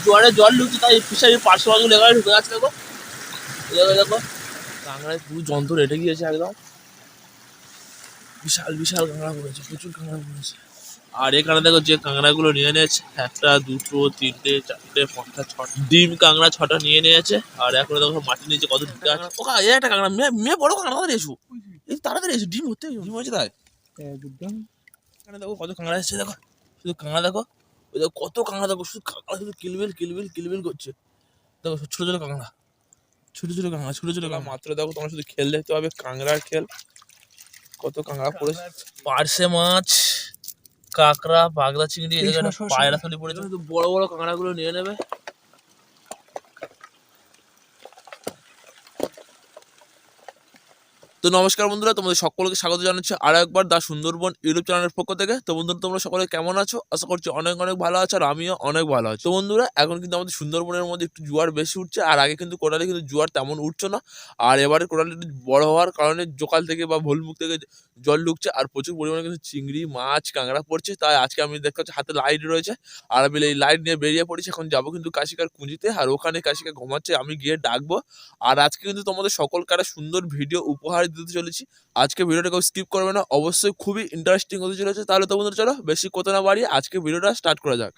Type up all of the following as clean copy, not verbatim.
জোয়ারে জল ঢুকছে, তাই ফিশারির পার্শ্ব মাছগুলো এখানে ঢুকে যাচ্ছে। দেখো দেখো দেখো, কাঁকড়ায় পুরো যন্ত্র রেটে গিয়েছে একদম। বিশাল বিশাল কাঁকড়া পড়েছে, প্রচুর কাঁকড়া পড়েছে। আর এখানে দেখো যে কাঁকড়াগুলো নিয়ে নিয়েছে, একটা দুটো তিনটে চারটে পাঁচটা ছটা ডিম কাঁকড়া, ছটা নিয়ে নিয়েছে। আর এখন দেখো মাটির নিচে কত ঢুকে আছে। ওকা এই একটা কাঁকড়া, মেয়ে মেয়ে বড় কাঁকড়া, তাড়াতাড়ি এসো, এই তাড়াতাড়ি এসো, ডিম হতে ডিম হয়েছে তাই। এখানে দেখো কত কাঁকড়া এসেছে, দেখো শুধু কাঁকড়া দেখো, ওই দেখো কত কাঁকড়া, দেখো শুধু কাঁকড়া শুধু কিলবিল কিলবিল কিলবিল করছে। দেখো ছোট ছোট কাঁকড়া, ছোট ছোট কাঁকড়া, ছোট ছোট কাঁকড়া মাত্র। দেখো তোমরা শুধু খেল দেখতে পাবে, কাঁকড়ার খেল, কত কাঁকড়া পড়েছে। পার্শে মাছ, কাঁকড়া, বাগদা চিংড়ি, এদিকে একটা পায়রা থলি পড়েছে। বড় বড় কাঁকড়া গুলো নিয়ে নেবে। তো নমস্কার বন্ধুরা, তোমাদের সকলকে স্বাগত জানাচ্ছি আরো একবার দা সুন্দরবন ইউটিউব চ্যানেলের পক্ষ থেকে। তো বন্ধুরা তোমরা সকলে কেমন আছো? আশা করছি অনেক অনেক ভালো আছো, আর আমিও অনেক ভালো আছি। তো বন্ধুরা এখন কিন্তু আমাদের সুন্দরবনের মধ্যে একটু জোয়ার বেশি উঠছে, আর আগে কিন্তু কোটালে কিন্তু জোয়ার তেমন উঠছে না। আর এবারে কোটালে একটু বড় হওয়ার কারণে জোকাল থেকে বা ভুলমুখ থেকে জল ঢুকছে, আর প্রচুর পরিমাণে কিন্তু চিংড়ি মাছ কাঁকড়া পড়ছে। তাই আজকে আমি দেখতে পাচ্ছি হাতে লাইট রয়েছে, আর আমি এই লাইট নিয়ে বেরিয়ে পড়েছি। এখন যাবো কিন্তু কাশিকার কুঁজিতে, আর ওখানে কাশিকা ঘুমাচ্ছে, আমি গিয়ে ডাকবো। আর আজকে কিন্তু তোমাদের সকলকে একটা সুন্দর ভিডিও উপহার দিতে চলেছি। আজকে ভিডিওটা কেউ স্কিপ করবে না, অবশ্যই খুবই ইন্টারেস্টিং হতে চলেছে। তাহলে তো বন্ধুরা চলো বেশি কথা না বাড়িয়ে আজকে ভিডিওটা স্টার্ট করা যাক।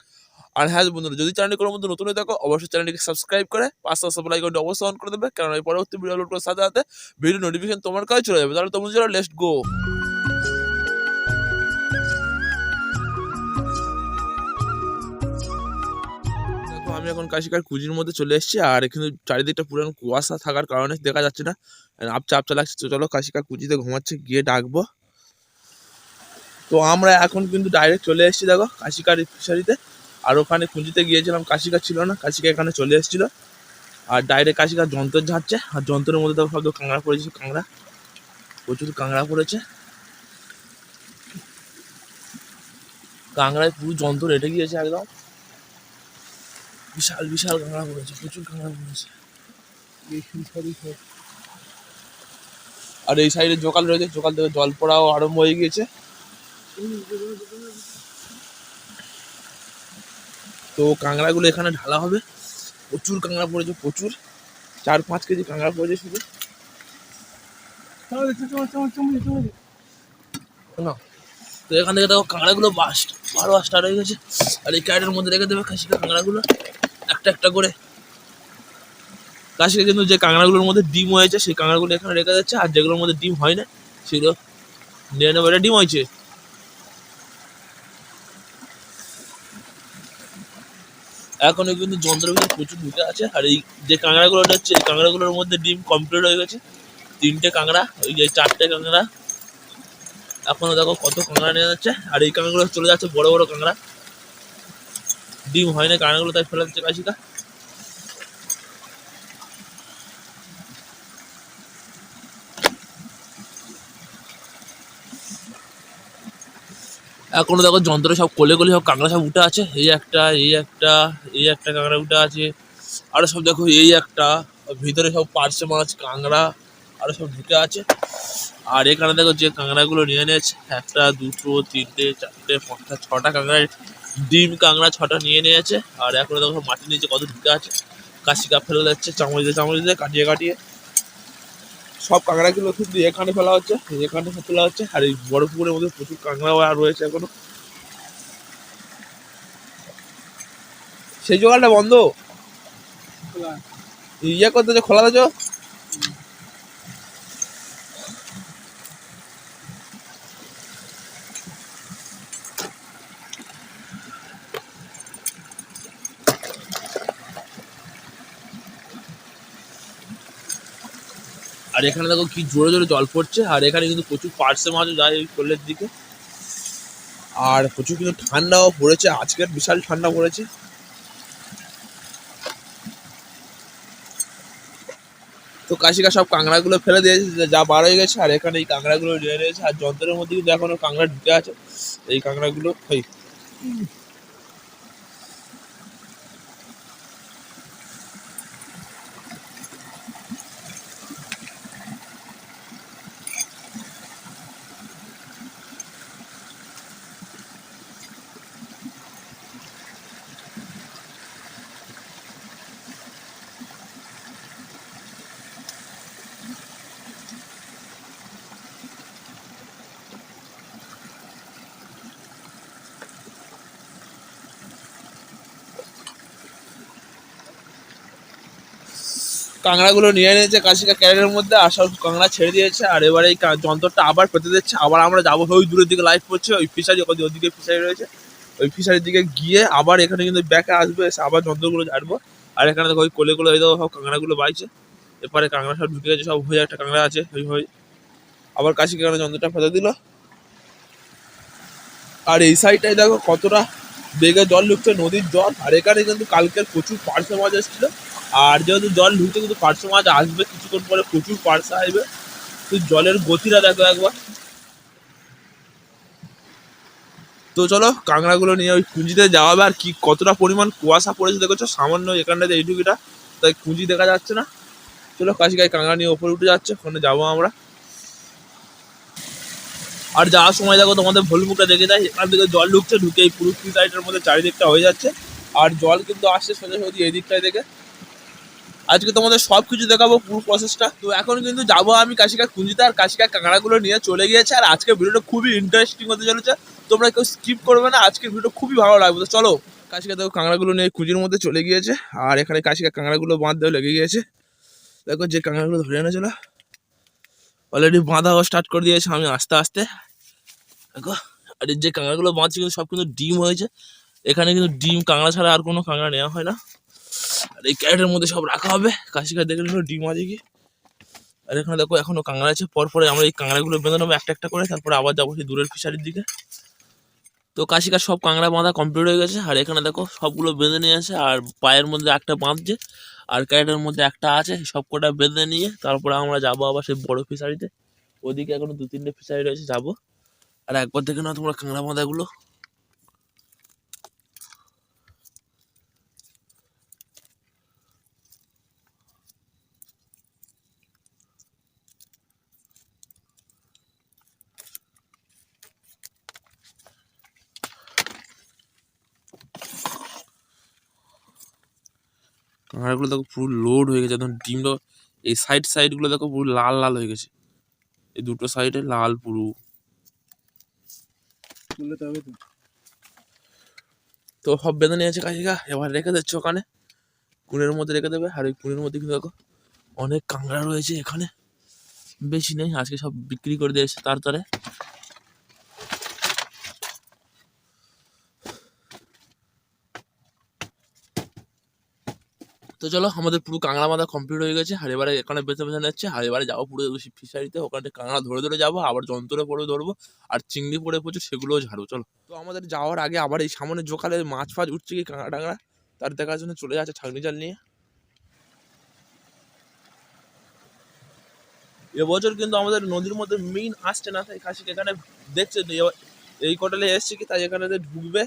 আর হ্যাঁ বন্ধুরা, যদি চ্যানেলটি কোনো মধ্যে নতুন হয়ে থাকো, অবশ্যই চ্যানেলটিকে সাবস্ক্রাইব করে পাঁচটা সাবস্ক্রাইব আইকনটি অবশ্যই অন করে দেবে, কারণ এই পরবর্তী ভিডিও আপলোড করার সাথে সাথে ভিডিও নোটিফিকেশন তোমার কাছে চলে যাবে। তাহলে তো বন্ধুরা লেটস গো। দেখো আমি এখন কাশিকার কুজির মধ্যে চলে এসেছি, আর এখানে চারিদিকটা পুরো কুয়াশা থাকার কারণে দেখা যাচ্ছে না, আপচা আপচা লাগছে। তো চলো কাশিকা কুজিতে ঘুমাচ্ছে, গিয়ে ডাকবো। তো আমরা এখন কিন্তু ডাইরেক্ট চলে এসেছি দেখো কাশিকার ফিশারিতে। আর ওখানে খুঁজিতে গিয়েছিলাম, কাশিকা ছিল না, কাশিকা এখানে চলে এসেছিল। আর ডাইরেক্ট কাশিকা যন্ত্র ঝাড়ছে, আর যন্ত্রের মধ্যে দেখো সব কাঁকড়া পড়েছে, কাঁকড়া প্রচুর কাঁকড়া পড়েছে। কাঁকড়ায় পুরো যন্ত্র রেটে গিয়েছে একদম। বিশাল বিশাল কাঁকড়া পড়েছে, প্রচুর কাঁকড়া পড়েছে। আর এই সাইডে জোকাল রয়েছে, জোকাল থেকে জল পড়াও আরম্ভ হয়ে গিয়েছে। তো কাঁকড়াগুলো এখানে ঢালা হবে। প্রচুর কাঁকড়া পড়েছে, প্রচুর 4-5 কেজি কাঁকড়া পড়েছে শুধু। না, তো এখান থেকে দেখো কাঁকড়াগুলো বারো স্টার্ট হয়ে গেছে। আর এই ক্যারেটের মধ্যে রেখে দেবে কাশিকা কাঁকড়াগুলো একটা একটা করে। কাশিকা কিন্তু যে কাঁকড়াগুলোর মধ্যে ডিম হয়েছে সেই কাঁকড়াগুলো এখানে রেখে যাচ্ছে, আর যেগুলোর মধ্যে ডিম হয় না সেগুলো নিয়ে নেবো। এটা ডিম হয়েছে। এখন কিন্তু যন্ত্রের ভিতরে প্রচুর ঢুকে আছে, আর এই যে কাঁকড়াগুলো হচ্ছে এই কাঁকড়াগুলোর মধ্যে ডিম কমপ্লিট হয়ে গেছে। 3টে কাঁকড়া, ওই যে 4টে কাঁকড়া, এখনো দেখো কত কাঁকড়া নিয়ে যাচ্ছে। আর এই কাঁকড়াগুলো চলে যাচ্ছে বড় বড় কাঁকড়া, ডিম হয় না কাঁকড়াগুলো, তাই ফেলে দিচ্ছে কাশিকা। এখনো দেখো যন্ত্রে সব কোলে কোলে সব কাঁকড়া সব উঠে আছে। এই একটা, এই একটা, এই একটা কাঁকড়া উঠে আছে। আরো সব দেখো এই একটা, ভিতরে সব পার্শে মাছ কাঁকড়া আরো সব ঢুকে আছে। আর এখানে দেখো যে কাঁকড়াগুলো নিয়ে নিয়েছে, একটা দুটো তিনটে চারটে পাঁচটা ছটা কাঁকড়া ডিম কাঁকড়া, ছটা নিয়ে নিয়েছে। আর এখনো দেখো মাটির নিচে কত ঢুকে আছে। কাশিকা ফেলে যাচ্ছে চামচ দিয়ে কাটিয়ে কাটিয়ে। সব কাঁকড়াগুলো কিন্তু এখানে ফেলা হচ্ছে, এখানে ফেলা হচ্ছে। আর এই বড় পুকুরের মধ্যে প্রচুর কাঁকড়া আর রয়েছে এখনো। সেই জোগাড়টা বন্ধ, ইয়ে করতেছো, খোলা দিছো। আর এখানে দেখো কি জোরে জোরে জল পড়ছে। আর এখানে কিন্তু প্রচুর পার্শে মাছও যায় এই কোলের দিকে। আর প্রচুর কিন্তু ঠান্ডাও পড়েছে, আজকের বিশাল ঠান্ডা পড়েছে। তো কাশিকা সব কাঁকড়াগুলো ফেলে দিয়েছে, যা বার হয়ে গেছে। আর এখানে এই কাঁকড়াগুলো নিয়ে নিয়েছে, আর যন্ত্রের মধ্যে কিন্তু এখনো কাঁকড়া ঢুকে আছে। এই কাঁকড়াগুলো কাঁকড়াগুলো নিয়ে নিয়েছে কাশিকা ক্যারেটের মধ্যে, আর সব কাঁকড়া ছেড়ে দিয়েছে। আর এবারে এই যন্ত্রটা আবার পেতে দিচ্ছে। আবার আমরা যাবো ওই দূরের দিকে লাইট পড়ছে, ওই ফিশারি ওদিকে ফিশারি রয়েছে, ওই ফিশারির দিকে গিয়ে আবার এখানে কিন্তু ব্যাকে আসবে, এসে আবার যন্ত্রগুলো ঝাড়বো। আর এখানে দেখো ওই কোলে এই দেখো সব কাঁকড়াগুলো বাইছে। এরপরে কাঁকড়া সব ঢুকে গেছে, সব হয়ে একটা কাঁকড়া আছে ওই হয়ে। আবার কাশিকা এখানে যন্ত্রটা ফেলে দিল। আর এই সাইডটাই দেখো কতটা বেগে জল ঢুকছে, নদীর জল। আর এখানে কিন্তু কালকের প্রচুর পার্শে মাছ এসেছিল। আর যেহেতু জল ঢুকছে কিন্তু পার্শে মাছ আসবে কিছুক্ষণ পরে, প্রচুর পার্শে আসবে। তো জলের গতিটা দেখো একবার। তো চলো কাঁকড়াগুলো নিয়ে ওই কুঞ্জিতে যাওয়া হবে। আর কি কতটা পরিমাণ কুয়াশা পড়েছে দেখেছো, সামান্য এখানটাতে এইটুকুটা, তাই কুঞ্জি দেখা যাচ্ছে না। চলো কাশিকায় কাঁকড়া নিয়ে ওপরে উঠে যাচ্ছে, ওখানে যাবো আমরা। আর যাওয়ার সময় দেখো তোমাদের ভুলমুখটা দেখে যায়, এখান থেকে জল ঢুকছে, ঢুকে এই পুরো ফ্রি সাইডের মধ্যে চারিদিকটা হয়ে যাচ্ছে। আর জল কিন্তু আসছে সোজা সোজা এই দিকটায় দেখে। আজকে তোমাদের সব কিছু দেখাবো পুরো প্রসেসটা। তো এখন কিন্তু যাবো আমি কাশিকার কুঞ্জিতে, আর কাশিকার কাঁকড়াগুলো নিয়ে চলে গিয়েছে। আর আজকের ভিডিওটা খুবই ইন্টারেস্টিং হতে চলেছে, তোমরা কেউ স্কিপ করবে না, আজকের ভিডিও খুবই ভালো লাগবে। তো চলো কাশিকা দেখো কাঁকড়াগুলো নিয়ে কুঞ্জির মধ্যে চলে গিয়েছে। আর এখানে কাশিকা কাঁকড়াগুলো বাঁধতেও লেগে গিয়েছে। দেখো যে কাঁকড়াগুলো ধরে এনেছিল অলরেডি বাঁধা স্টার্ট করে দিয়েছে, আমি আস্তে আস্তে দেখো। আর যে কাঁকড়াগুলো বাঁধছে কিন্তু সব কিন্তু ডিম হয়েছে। এখানে কিন্তু ডিম কাঁকড়া ছাড়া আর কোনো কাঁকড়া নেওয়া হয় না। আর এই ক্যারেটের মধ্যে সব রাখা হবে, কাশিকা দেখে নিল ডিম আছে কি। আর এখানে দেখো এখনো কাঁকড়া আছে, পরপরে আমরা এই কাঁকড়াগুলো বেঁধে নেবো একটা একটা করে, তারপরে আবার যাবো সেই দূরের ফিশারির দিকে। তো কাশিকার সব কাঁকড়া বাঁধা কমপ্লিট হয়ে গেছে। আর এখানে দেখো সবগুলো বেঁধে নিয়ে আসে, আর পায়ের মধ্যে একটা বাঁধছে, আর ক্যারেটের মধ্যে একটা আছে, সব কটা বেঁধে নিয়ে তারপরে আমরা যাবো আবার সেই বড় ফিশারিতে। ওদিকে এখনো 2-3টে ফিশারি রয়েছে, যাবো। আর একবার দেখে না তোমরা কাঁকড়া বাঁধাগুলো। কাঁকড়াগুলো দেখো পুরো লোড হয়ে গেছে, একদম ডিমটা এই সাইড গুলো দেখো পুরো লাল লাল হয়ে গেছে, এই দুটো সাইডে লাল পুরো। তো সব বেঁধে নিয়েছে কাশিকা, এবার রেখে দিচ্ছে ওখানে কুনের মধ্যে রেখে দেবে। আর ওই কুনের মধ্যে কিন্তু দেখো অনেক কাঁকড়া রয়েছে এখানে, বেশি নেই, আজকে সব বিক্রি করে দিয়েছে তাড়াতাড়ি। তো চলো আমাদের পুরো কাঁকড়া বাঁধা কমপ্লিট হয়ে গেছে। আর এবারে এখানে বেছে বেছে নিচ্ছে। আর এবারে যাবো পুরো ফিশারিতে, ওখানে কাঁকড়া ধরে ধরে যাবো, আবার যন্ত্রে পরে ধরবো, আর চিংড়ি পড়ে প্রচুর, সেগুলোও ঝাড়বো। চলো তো আমাদের যাওয়ার আগে আবার এই সামনে জোকালে মাছ ফাছ উঠছে কি কাঁকড়া টাংড়া, তার দেখার জন্য চলে যাচ্ছে ছাগনি জাল নিয়ে। এবছর কিন্তু আমাদের নদীর মধ্যে মিন আসছে না, তাই খাসি এখানে দেখছে এই কোটালে এসছে কি, তাই এখানে ঢুকবে।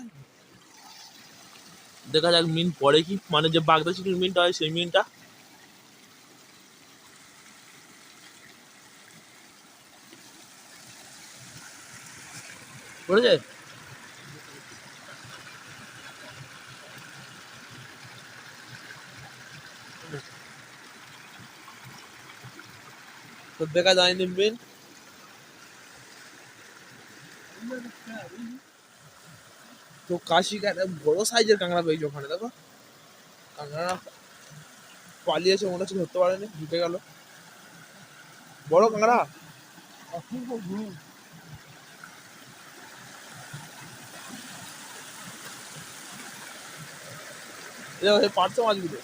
দেখা যাক মিন পড়ে কি, মানে যে বাগদা চিংড়ির মিনটা হয় সেই মিনটা পড়ে যায়। তো দেখা যায়নি মিন। তো কাশি বড় সাইজের কাঁকড়া পেয়েছে ওখানে, দেখো কাঁকড়া পালিয়েছে, মনে হচ্ছে ধরতে পারেনি, ঢুকে গেল বড় কাঁকড়া। পাঁচশো মাছগুলো,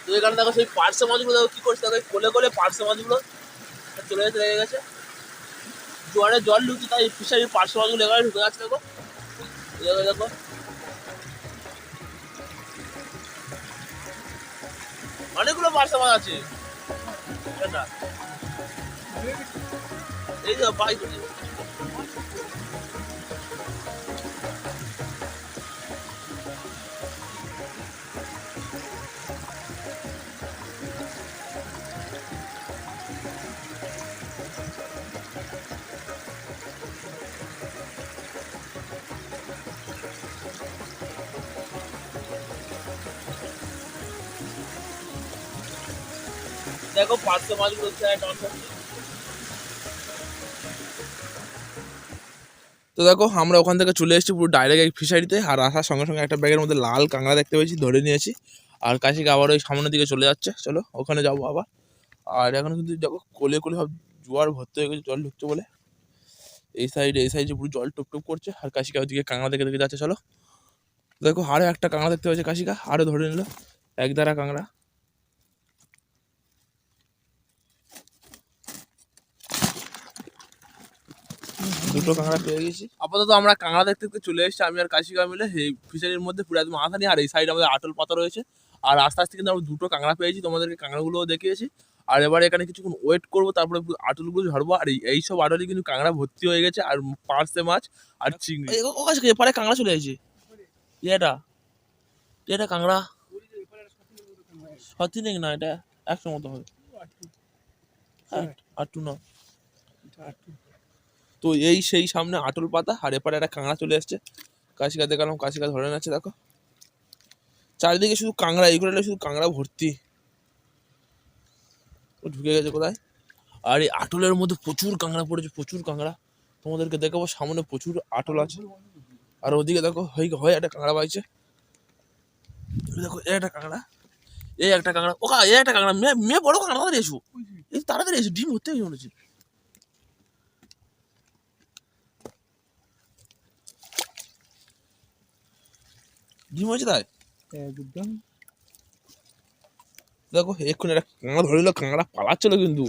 তো এখানে দেখো সেই পার্শ্ব মাছগুলো দেখো কি করছে, দেখো কোলে কোলে পার্শ্ব মাছগুলো চলে যেতে লেগে গেছে। জোয়ারে জল ঢুকছে, তাই ফিশারির পার্শ্ব মাছগুলো এখানে ঢুকে যাচ্ছে। দেখো দেখো দেখো অনেকগুলো পার্শ্ব মাছ আছে। এই যে পাই দেখো পার্শ্ব মাছগুলো। তো তো দেখো আমরা ওখান থেকে চলে এসেছি পুরো ডাইরেক্ট এই ফিশারিতে, আর আসার সঙ্গে সঙ্গে একটা ব্যাগের মধ্যে লাল কাঁকড়া দেখতে পেয়েছি, ধরে নিয়েছি। আর কাশিকে আবার ওই সামনের দিকে চলে যাচ্ছে, চলো ওখানে যাবো আবার। আর এখন কিন্তু দেখো কোলে কোলে সব জোয়ার ভর্তি হয়ে গেছে, জল ঢুকছে বলে। এই সাইডে পুরো জল টুপ করছে, আর কাশিকা ওইদিকে কাঁকড়া দেখে দেখে যাচ্ছে। চলো দেখো আরো একটা কাঁকড়া দেখতে পাচ্ছে কাশিকা, আরো ধরে নিল এক দাঁড়া কাঁকড়া। দুটো কাঁকড়া পেয়ে গেছি। আপাতত আমরা কাঁকড়া দেখতে দেখতে চলে এসেছি আমি আর কাশিকা মিলে এই ফিশারির মধ্যে পুরো একদম মাথা নিয়ে। আর এই সাইডে আমাদের আটল পাতা রয়েছে, আর আস্তে আস্তে কিন্তু আমরা দুটো কাঁকড়া পেয়েছি, তোমাদেরকে কাঁকড়াগুলোও দেখিয়েছি। আর এবারে এখানে কিছুক্ষণ ওয়েট করবো, তারপরে আটলগুলো ঝরবো। আর এইসব আটলে কিন্তু কাঁকড়া ভর্তি হয়ে গেছে, আর পার্সে মাছ আর চিংড়ি। ও কাছে এপারে কাঁকড়া চলে এসেছে। এটা এটা কাঁকড়া সত্যি না, এটা 100 মতো হবে। আটটু না, তো এই সেই সামনে আটল পাতা, আর এপারে একটা কাঁকড়া চলে এসছে। কাশিকা দেখালাম, কাশিকা ধরে নিচ্ছে। দেখো চারিদিকে শুধু কাঁকড়া, এই করে শুধু কাঁকড়া ভর্তি। ও ঢুকে গেছে কোথায়। আর এই আটলের মধ্যে প্রচুর কাঁকড়া পড়েছে, প্রচুর কাঁকড়া। তোমাদেরকে দেখাবো, সামনে প্রচুর আটল আছে। আর ওদিকে দেখো হয় একটা কাঁকড়া পাইছে। দেখো এই একটা কাঁকড়া, এই একটা কাঁকড়া, ওকা এই একটা কাঁকড়া। মেয়ে বড় কাঁকড়া, তাড়াতাড়ি এসো, এই তাড়াতাড়ি এসো, ডিম ভর্তি হয়ে মনে হচ্ছে। ডিম হয়েছে তাই একদম। দেখো এক্ষুনি একটা কাঁকড়া ধরে নিল, কাঁকড়া পালাচ্ছিল কিন্তু।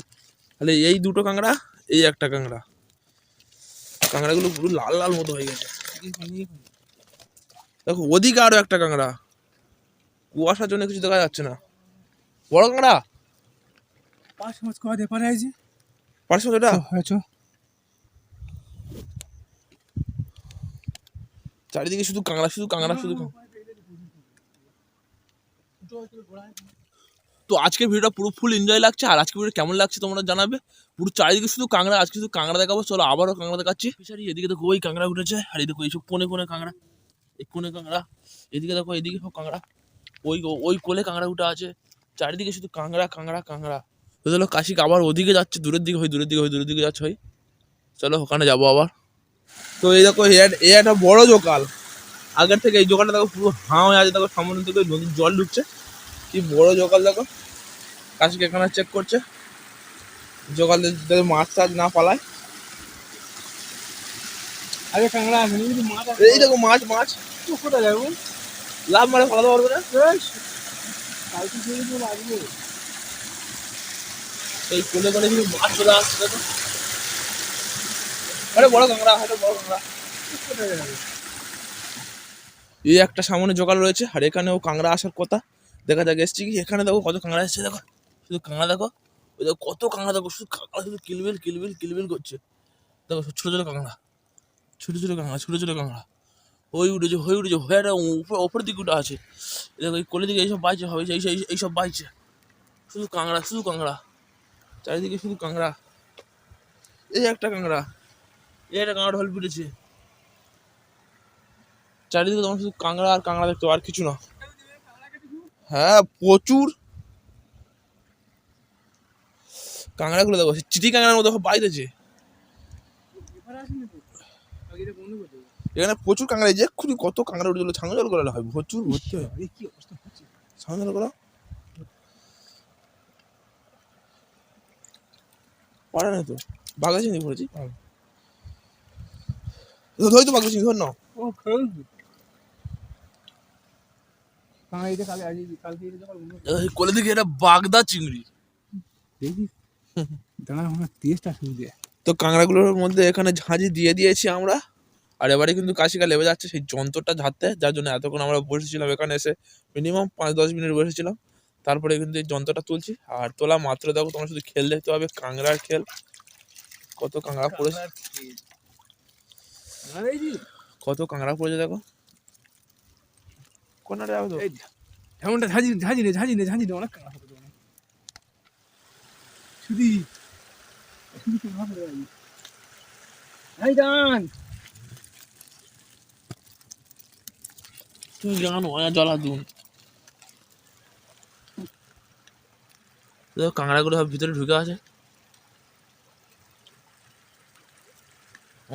তাহলে এই দুটো কাঁকড়া, এই একটা কাঁকড়া, কাঁকড়াগুলো পুরো লাল লাল মতো হয়ে গেছে। দেখো ওদিকে আরো একটা কাঁকড়া, কুয়াশার জন্য কিছু দেখা যাচ্ছে না। বড় কাঁকড়া, 5 মাস কয় দে পারে আইছি 500 টাকা হয়েছে। চারিদিকে শুধু কাঁকড়া, শুধু কাঁকড়া, শুধু। তো আজকের ভিডিওটা পুরো ফুল এনজয় লাগছে। আর আজকে ভিডিও কেমন লাগছে তোমরা জানাবে। পুরো চারিদিকে শুধু কাঁকড়া, আজকে শুধু কাঁকড়া দেখাবো। চলো আবারও কাঁকড়া দেখাচ্ছি। ফিশারি এদিকে দেখো ওই কাঁকড়া উঠেছে, আর এই দেখো এইসব কোনে কোনে কাঁকড়া, এই কোনে কাঁকড়া। এদিকে দেখো, এদিকে সব কাঁকড়া, ওই ওই কোলে কাঁকড়া উঠে আছে। চারিদিকে শুধু কাঁকড়া কাঁকড়া কাঁকড়া। তো চলো কাশিক আবার ওদিকে যাচ্ছে, দূরের দিকে, দূরের দিকে যাচ্ছে হয়। চলো ওখানে যাবো আবার। তো এই দেখো এই একটা বড় জোকাল। আগের থেকে এই জোকালটা দেখো পুরো হাঁ হয়ে আছে। দেখো সামনের দিকে নদীর জল ঢুকছে, কি বড় জোকাল। দেখো কাশিক এখানে চেক করছে জোকাল যাতে মাছ টাছ না পালায়। আগে কাঁকড়া আছে, এই দেখো মাছ মাছ কোথায় যাবো, লাভ মারে পালাতে পারবে না। এই কোলে কোলে কিন্তু মাছ চলে আসছে। দেখো আরে বড় কাঁকড়া, হয়তো বড় কাঁকড়া। এই একটা সামনে জোকাল রয়েছে, আর এখানেও কাঁকড়া আসার কথা। দেখা যাক এসছি কি। এখানে দেখো কত কাঁকড়া এসছে, দেখো শুধু কাঁকড়া। দেখো ওই দেখো কত কাঁকড়া, দেখো শুধু কাঁকড়া, শুধু কিলবিল কিলবিল কিলবিল করছে। দেখো ছোট ছোট কাঁকড়া, ছোট ছোট কাঁকড়া, ছোট ছোট কাঁকড়া। হয়ে উঠেছে হয়ে একটা ওপরের দিকে উঠে আছে। দেখো এই কোলের দিকে এইসব বাইছে, হবে এইসব বাইছে। শুধু কাঁকড়া, শুধু কাঁকড়া, চারিদিকে শুধু কাঁকড়া। এই একটা কাঁকড়া, এই একটা কাঁকড়া ঢল পিটেছে। চারিদিকে তোমার শুধু কাঁকড়া আর কাঁকড়া দেখতে, আর কিছু না। হ্যাঁ প্রচুর কাঁকড়াগুলো দেখো, চিঠি কাঁকড়ার মতো বাইরেছে। এখানে প্রচুর কাঁকড়া, যে এক্ষুনি কত কাঁকড়া উঠে গেলো। ছাঙ্গা জল করালে হয়, প্রচুর ভর্তি হয়। ছাঙ্গা জল করা পারে না তো, বাঘা চিনি পড়েছি। ধর তো বাঘা চিনি, ধর না। কোলে দিকে এটা বাগদা চিংড়ি। তো কাঁকড়াগুলোর মধ্যে এখানে ঝাঁঝি দিয়ে দিয়েছি আমরা। আর এবারে কিন্তু কাশিকা লেবে যাচ্ছে সেই যন্ত্রটা ঝাড়তে, যার জন্য এতক্ষণ আমরা বসেছিলাম এখানে এসে। মিনিমাম 5-10 মিনিট বসেছিলাম। তারপরে কিন্তু এই যন্ত্রটা তুলছি। আর তোলা মাত্র দেখো তোমরা শুধু খেল দেখতে পাবে, কাঁকড়ার খেল। কত কাঁকড়া পড়েছে, কত কাঁকড়া পড়েছে দেখো। কোনারে যাবে তো এমনটা ঝাঁঝি নে অনেক কাঁকড়া পড়েছে। শুধু তুমি জানো জলা দুন। কাঁকড়াগুলো সব ভিতরে ঢুকে আছে।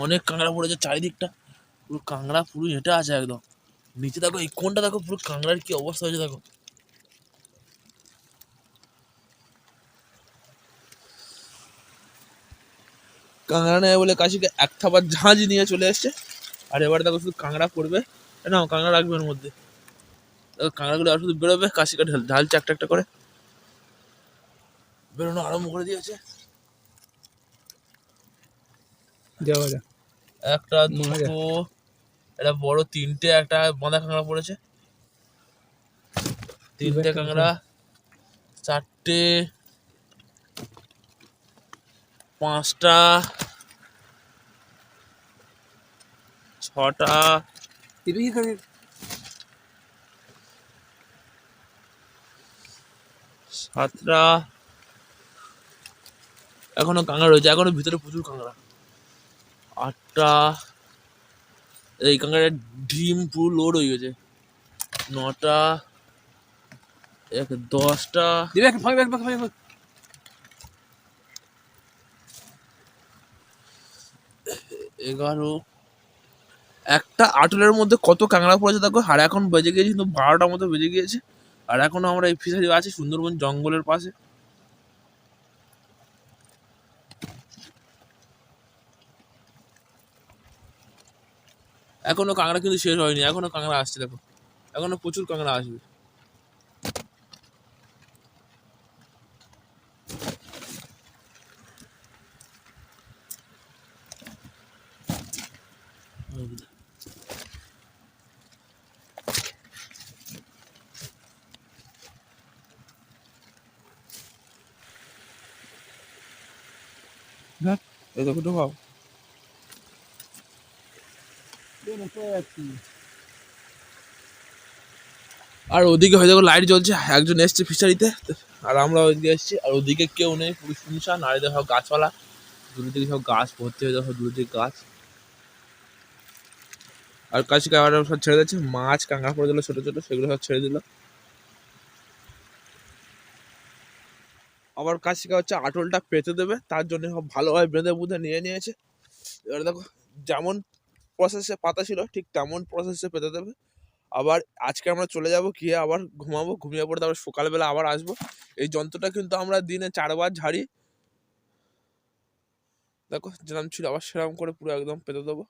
অনেক কাঁকড়া পড়েছে চারিদিকটা, পুরো কাঁকড়া পুরো হেঁটে আছে একদম। নিচে দেখো এই কোনটা দেখো, পুরো কাঁকড়ার কি অবস্থা হয়েছে দেখো। কাঁকড়া নেয় বলে কাশিকে এক থাবার ঝাঁঝ নিয়ে চলে এসছে। আর এবার দেখো শুধু কাঁকড়া পড়বে, না কাঁকড়া রাখবে এর মধ্যে। দেখো কাঁকড়াগুলো আর শুধু বেরোবে, কাশিকে ঢালছে একটা একটা করে, বেরোনো আরম্ভ করে দিয়েছে। একটা দুটো, এটা বড় তিনটে, একটা বাঁধা কাঁকড়া পড়েছে, তিনটে কাঁকড়া, চারটে, পাঁচটা, ছটা, সাতটা, এখনো কাঁকড়া রয়েছে, এখনো ভিতরে প্রচুর কাঁকড়া। আটটা, এই কাঁকড়ার ডিম পুরো লোড হয়ে গেছে। নটা, 10টা, 11, একটা আটলের মধ্যে কত কাঁকড়া পড়েছে দেখো। আর এখন বেজে গিয়েছে কিন্তু 12টার মতো বেজে গিয়েছে। আর এখনো আমরা এই ফিশারি আছি সুন্দরবন জঙ্গলের পাশে। এখনো কাঁকড়া কিন্তু শেষ হয়নি, এখনো কাঁকড়া আসছে দেখো, এখনো প্রচুর কাঁকড়া আসবে। এই দেখো ঢোকাও। আর ওদিকে হয়তো লাইট জ্বলছে, একজন এসছে ফিশারিতে, আর আমরা ওইদিকে এসছি। আর ওদিকে কেউ নেই, পুরো শুনশান। আর এদের সব গাছপালা, দূর থেকে সব গাছ ভর্তি হয়ে দেখো, দূর থেকে গাছ। আর কাশি কাঁকড়া সব ছেড়ে দিচ্ছে, মাছ কাঁকড়া পড়ে দিল ছোট ছোট, সেগুলো সব ছেড়ে দিল। আবার কাশিকা হচ্ছে আটলটা পেতে দেবে, তার জন্য সব ভালোভাবে বেঁধে বুঁধে নিয়ে নিয়েছে। এবার দেখো যেমন প্রসেসে পাতা ছিল ঠিক তেমন প্রসেসে পেতে দেবে। আবার আজকে আমরা চলে যাব, গিয়ে আবার ঘুমাবো, ঘুমিয়ে পড়ে তারপর সকালবেলা আবার আসবো। এই যন্ত্রটা কিন্তু আমরা দিনে 4বার ঝাড়ি। দেখো যেরকম ছিল আবার সেরকম করে পুরো একদম পেতে দেবো।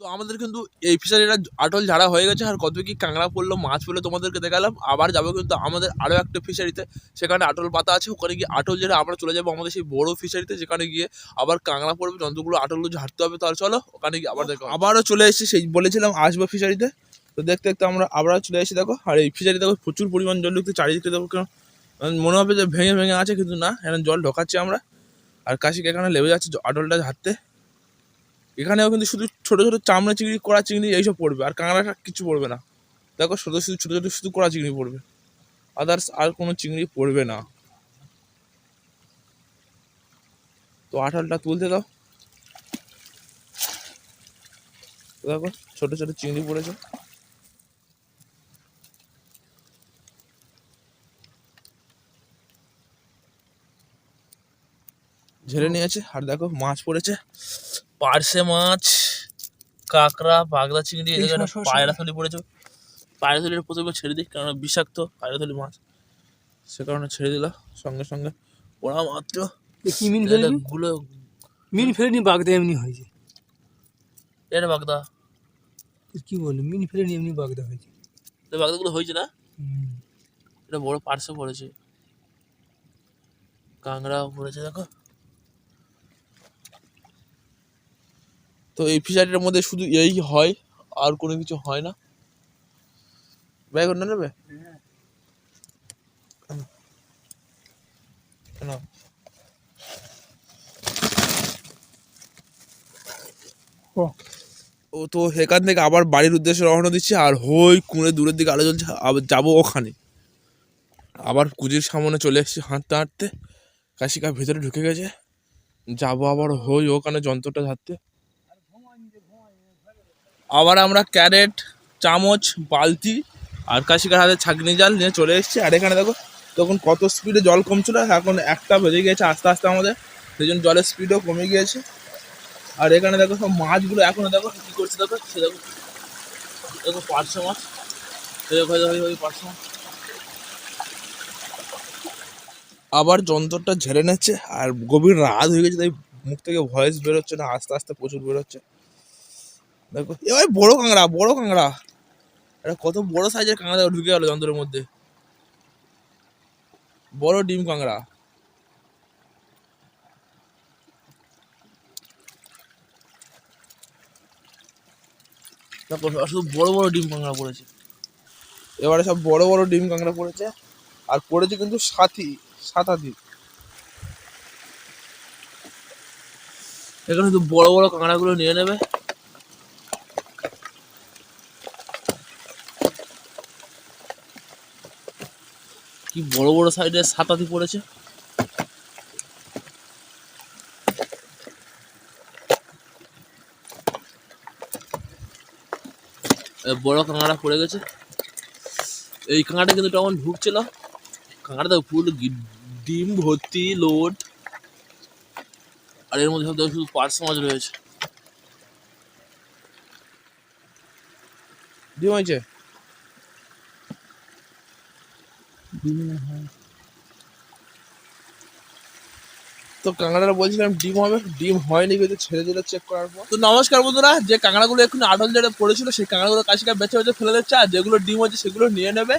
তো আমাদের কিন্তু এই ফিশারিটা আটল ঝাড়া হয়ে গেছে। আর কত কি কাঁকড়া পড়লো, মাছ পড়লো তোমাদেরকে দেখালাম। আবার যাবো কিন্তু আমাদের আরও একটা ফিশারিতে, সেখানে আটল পাতা আছে। ওখানে গিয়ে আটল ঝেড়ে আমরা চলে যাবো আমাদের সেই বড় ফিশারিতে, যেখানে গিয়ে আবার কাঁকড়া পড়বে, যন্ত্রগুলো আটলগুলো ঝাড়তে হবে। তাহলে চলো ওখানে গিয়ে আবার দেখো। আবারও চলে এসেছি, সেই বলেছিলাম আসবো ফিশারিতে। তো দেখতে দেখতে আমরা আবারও চলে এসেছি দেখো। আর এই ফিশারি দেখো প্রচুর পরিমাণ জল ঢুকতে, চারিদিকে দেখো কেন মনে হবে যে ভেঙে ভেঙে আছে, কিন্তু না, এখানে জল ঢোকাচ্ছি আমরা। আর কাশিকে এখানে লেবে যাচ্ছে আটলটা ঝাড়তে। এখানেও কিন্তু শুধু ছোট ছোট চামড়া চিংড়ি, কড়া চিংড়ি এইসব পড়বে, আর কাঁকড়াটা কিছু পড়বে না। দেখো শুধু শুধু ছোট ছোট শুধু কড়া চিংড়ি পড়বে, আদার্স আর কোনো চিংড়ি পড়বে না। তো আঠালটা তুলতে দাও। দেখো ছোট ছোট চিংড়ি পড়েছে। ঝেড়ে নিয়েছে। আর দেখো মাছ পড়েছে, পার্শে মাছ, কাঁকড়া, বাগদা চিংড়ি, এখানে পায়রা থলি পড়েছে। পায়রা থলির প্রথমে ছেড়ে দিই, কারণ বিষাক্ত পায়রা থলি মাছ, সে কারণে ছেড়ে দিলাম সঙ্গে সঙ্গে। ওরা মাত্র গুলো মিন ফেলেনি, বাগদা এমনি হয়েছে। এটা বাগদা কি বললো, মিন ফেলেনি এমনি বাগদা হয়েছে। বাগদাগুলো হয়েছে না, এটা বড় পার্শে পড়েছে, কাঁকড়াও পড়েছে দেখো। তো এই ফিশারিটার মধ্যে শুধু এই হয়, আর কোনো কিছু হয় না। ব্যাগ না নেবে কেন? ও তো এখান থেকে আবার বাড়ির উদ্দেশ্যে রওনা দিচ্ছে। আর হই কুঁড়ে দূরের দিকে আলো জ্বলছে, আবার যাবো ওখানে। আবার কুজির সামনে চলে এসেছি হাঁটতে হাঁটতে, কাশিকা ভেতরে ঢুকে গেছে। যাবো আবার হই ওখানে যন্ত্রটা ঝাড়তে। আবার আমরা ক্যারেট, চামচ, বালতি আর কাশিকার হাতে ছাঁকনি জাল নিয়ে চলে এসেছি। আর এখানে দেখো তখন কত স্পিডে জল কমছিল, এখন 1টা বেজে গিয়েছে আস্তে আস্তে আমাদের, সেই জন্য জলের স্পিডও কমে গিয়েছে। আর এখানে দেখো সব মাছগুলো এখনো দেখো কি করছে, দেখো সে দেখো দেখো পার্শে মাছ, দেখো পার্শে মাছ আবার যন্ত্রটা ঝেড়ে নিচ্ছে। আর গভীর রাত হয়ে গেছে, তাই মুখ থেকে ভয়েস বেরোচ্ছে না, আস্তে আস্তে প্রচুর বেরোচ্ছে। দেখো এবার বড় কাঁকড়া, বড় কাঁকড়া, এটা কত বড় সাইজের কাঁকড়া দেখো ঢুকে গেল যন্ত্রের মধ্যে, বড় ডিম কাঁকড়া। দেখো শুধু বড় বড় ডিম কাঁকড়া পড়েছে, এবারে সব বড় বড় ডিম কাঁকড়া পড়েছে। আর পড়েছে কিন্তু সাতাধি। এখানে শুধু বড় বড় কাঁকড়াগুলো নিয়ে নেবে। কি বড় বড় সাইডের সাতাধি পড়েছে। বড় কাঁকড়া পড়ে গেছে। এই কাঁকড়াটা কিন্তু তখন ঢুকছিল, কাঁকড়াটা পুরো ডিম ভর্তি লোড। আর এর মধ্যে সব দেখো শুধু পার্স মাছ রয়েছে। ডিম হয়েছে, তো কাঁকড়াটা বলছিলাম ডিম হবে, ডিম হয়নি কিন্তু ছেড়ে দিলে চেক করার পর। তো নমস্কার বন্ধুরা, যে কাঁকড়াগুলো এক্ষুনি আটল জেড়ে পড়েছিল সেই কাঁকড়াগুলো কাশিকা বেছে বেছে ফেলে দিচ্ছে, আর যেগুলো ডিম হচ্ছে সেগুলো নিয়ে নেবে।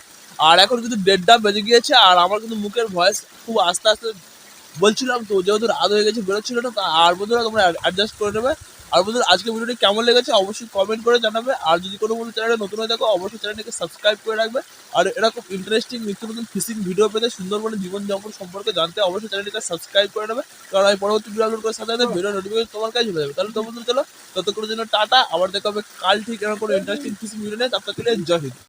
আর এখন কিন্তু 1:30 বেজে গিয়েছে, আর আমার কিন্তু মুখের ভয়েস খুব আস্তে আস্তে বলছিলাম, তো যেহেতু রাত হয়ে গেছে বেরোচ্ছিল না, আর বন্ধুরা তোমরা অ্যাডজাস্ট করে নেবে। আর বন্ধুরা আজকে ভিডিওটি কেমন লেগেছে অবশ্যই কমেন্ট করে জানাবে। আর যদি কোনো বন্ধু চ্যানেলে নতুন হয়ে থাকো অবশ্যই চ্যানেলটিকে সাবস্ক্রাইব করে রাখবে। আর এরকম ইন্টারেস্টিং নিত্য নতুন ফিশিং ভিডিও পেতে, সুন্দরবনের জীবনযাপন সম্পর্কে জানতে অবশ্যই চ্যানেলটিকে সাবস্ক্রাইব করে নেবে। কারণ আমি পরবর্তী ভিডিও আপলোড করার সাথে সাথে ভিডিও নোটিফিকেশন তোমার কাছে চলে যাবে। তাহলে তো বন্ধু চলো ততক্ষণের জন্য টাটা, আবার দেখা হবে কাল ঠিক এরকম কোনো ইন্টারেস্টিং ফিশিং ভিডিও নিয়ে। তার জয় হিন্দ।